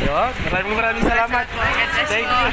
Yun, maraming salamat. Thank you.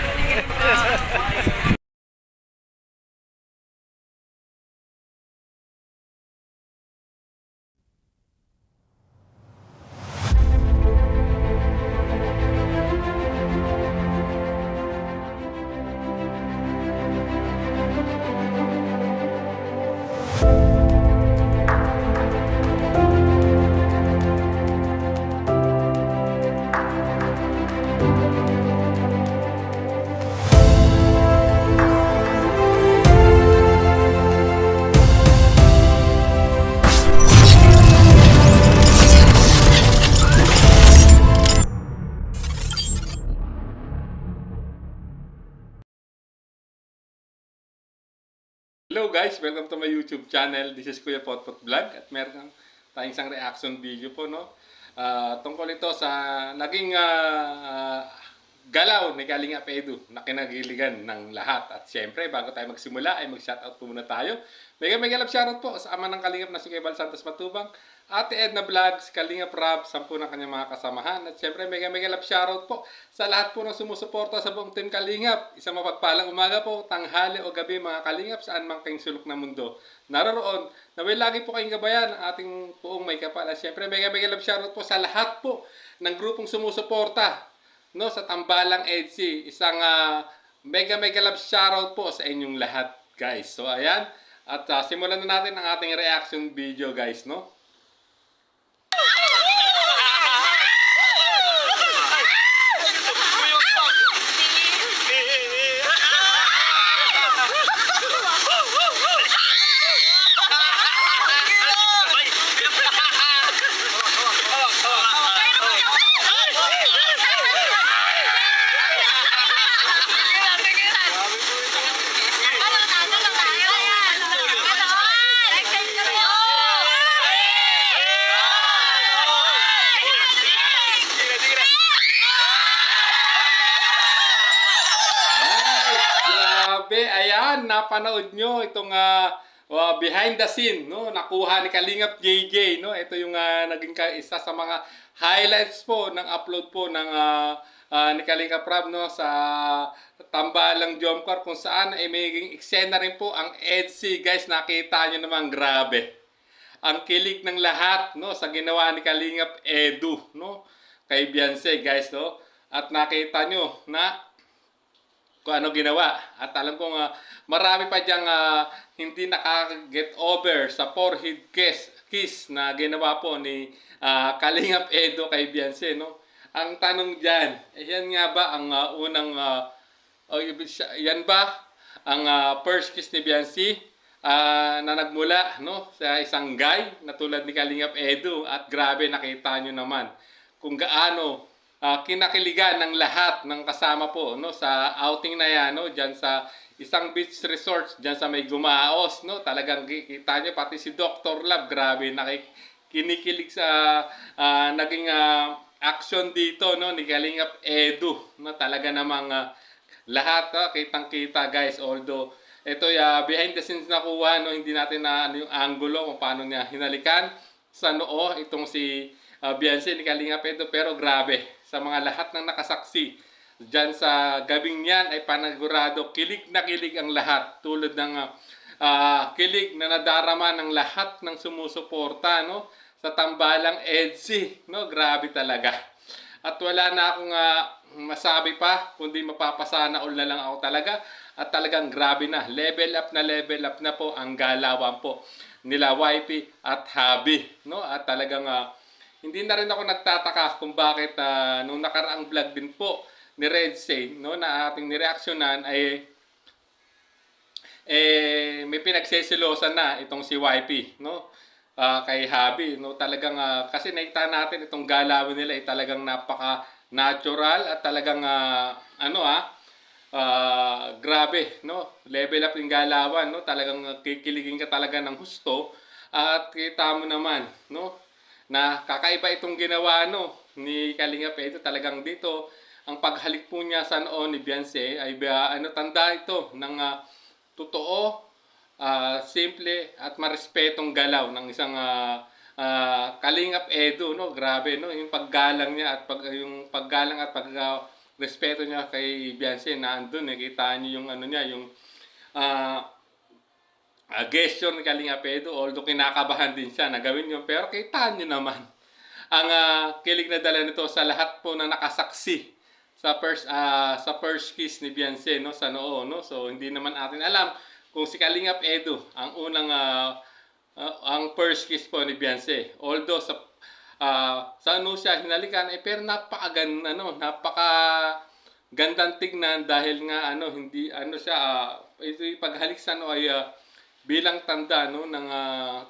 Hello guys, welcome to my YouTube channel. This is Kuya Potpot Vlog at meron tayong isang reaction video po, no? Tungkol ito sa naging galaw ni Kalingap Edu na kinagiligan ng lahat. At syempre, bago tayo magsimula ay mag-shoutout po muna tayo. Mega love shoutout po sa ama ng Kalingap na si Kuya Bal Santos Matubang, Ate Edna Vlogs, Kalingap Rab, 10 ng kanyang mga kasamahan. At syempre, mega love shoutout po sa lahat po ng sumusuporta sa buong Team Kalingap. Isang mapagpalang umaga po, tanghali o gabi mga Kalingap, saan mang kayong sulok ng mundo naroroon. Naway lagi po kayong gabayan ang ating buong may kapal. At syempre, mega love shoutout po sa lahat po ng grupong sumusuporta, no, sa Tambalang EDC. Isang mega love shoutout po sa inyong lahat, guys. So, ayan. At simulan na natin ang ating reaction video, guys, no? Ayan, napanood nyo itong behind the scene, no, nakuha ni Kalingap JJ, no. Ito yung naging isa sa mga highlights po ng upload po ng ni Kalingap Rab, no, sa Tambalang Jomcar, kung saan ay may eksena rin po ang EDC, guys. Nakita nyo naman, grabe ang kilig ng lahat, no, sa ginawa ni Kalingap Edu, no, kay Beyonce, guys, no. At nakita nyo na kung ano ginawa. At alam kong marami pa diyang hindi nakaka-get over sa forehead kiss na ginawa po ni Kalingap Edu kay Beyonce, no? Ang tanong dyan, yan nga ba ang unang, yan ba ang first kiss ni Beyonce na nagmula, no, sa isang guy na tulad ni Kalingap Edu? At grabe, nakita nyo naman kung gaano kinakiligan ng lahat ng kasama po, no, sa outing na yan, no, diyan sa isang beach resort diyan sa may Gumaos, no. Talagang kita niyo pati si Dr. Love, grabe kinikilig sa naging action dito, no, ni Kalingap Edu, no. Talaga namang lahat kitang-kita, guys. Although ito behind the scenes na kuha, no, hindi natin na ano yung angulo kung paano niya hinalikan sa noo itong si Beyonce ni Kalingap Edu, pero grabe, sa mga lahat ng nakasaksi dyan sa gabing yan ay panagurado, kilig na kilig ang lahat, tulad ng kilig na nadarama ng lahat ng sumusuporta, no, sa Tambalang EDC, no. Grabe talaga. At wala na akong masabi pa, kundi mapapasana all na lang ako talaga. At talagang grabe na, level up na po ang galawan po nila YP at Habi, no. At talagang hindi na rin ako nagtataka kung bakit nung nakaraang vlog din po ni Red Say, no, na ating nireaksyonan ay may pinagsisilosan na itong si YP, no, kay Habi, no. Talagang kasi nakita natin itong galawan nila ay talagang napaka-natural at talagang grabe, no. Level up yung galawan, no. Talagang kikiligin ka talaga ng husto at kita mo naman, no, na kakaiba itong ginawa, no, ni Kalingap Edu. Talagang dito ang paghalik po niya sa noo ni Beyonce ay tanda ito ng totoo, simple at marespetong galaw ng isang Kalingap Edu, no? Grabe, no? Yung paggalang niya at yung paggalang at respeto niya kay Beyonce na andun, kita niyo yung ano niya, yung gesture ni Kalingap Edu, although kinakabahan din siya na gawin yun, pero kita niyo naman ang kilig na dala nito sa lahat po na nakasaksi sa first kiss ni Beyonce, no, sa noo, no. So hindi naman natin alam kung si Kalingap Edu ang unang ang first kiss po ni Beyonce. Although sa ano siya hinalikan, pero napaka gandang tignan dahil nga hindi siya ito yung paghalik sa ano ay bilang tanda, no, ng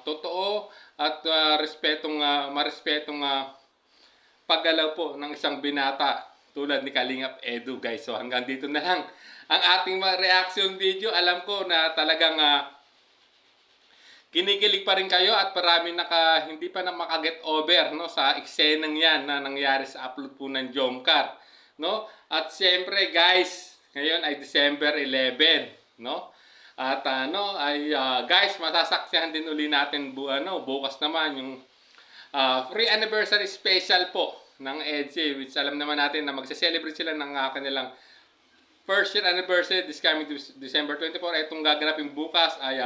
totoo at marespetong paggalaw po ng isang binata tulad ni Kalingap Edu, guys. So hanggang dito na lang ang ating reaction video. Alam ko na talagang kinikilig pa rin kayo at marami hindi pa na makaget over, no, sa eksenang yan na nangyari sa upload po ng Jomcar, no. At siyempre guys, ngayon ay December 11, no. At guys, masasaksihan din uli natin bukas naman yung free anniversary special po ng EDSA, which alam naman natin na magse-celebrate sila ng kanilang first year anniversary this coming December 24. Itong gaganapin bukas ay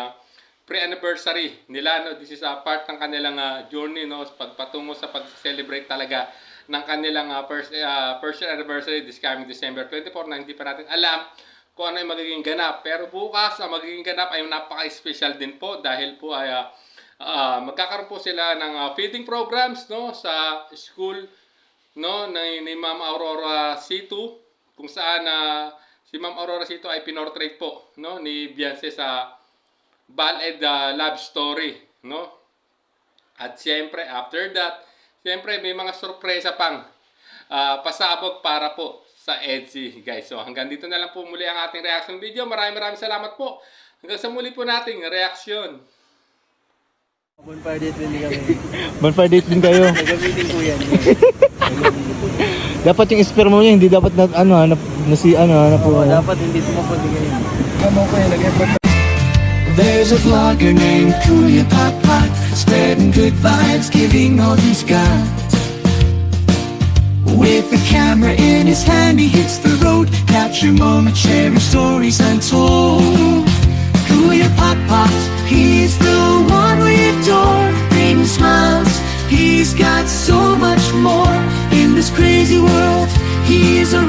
pre-anniversary nila, no. This is a part ng kanilang journey, no, pagpatungo sa pag-celebrate talaga ng kanilang first year anniversary this coming December 24 na hindi pa natin alam kung ano yung magiging ganap. Pero bukas ang magiging ganap ay napaka-special din po dahil po ay magkakaroon po sila ng feeding programs, no, sa school, no, ni Ma'am Aurora C2, kung saan si Ma'am Aurora C2 ay pinortrait po, no, ni Beyonce sa Ballad Love Story, no. At siyempre after that, siyempre may mga sorpresa pang pasabog para po sa EDSA, guys. So hanggang dito na lang po muli ang ating reaction video. Maraming salamat po. Hanggang sa muli po nating reaction. Bonfire date din kami. Bonfire date din kayo. Gagamitin ko yan. Dapat yung sperma niya hindi dapat na Dapat hindi sumapod ganyan. Kamo ko yung nag-effort. There's a vlogger named Kuya Pot Pot, spreading good vibes, giving all he's got. With a camera in his hand, he hits the road, capture moments, sharing stories untold. Kuya Pot Pot, he's the one we adore, bringing smiles. He's got so much more in this crazy world. He is a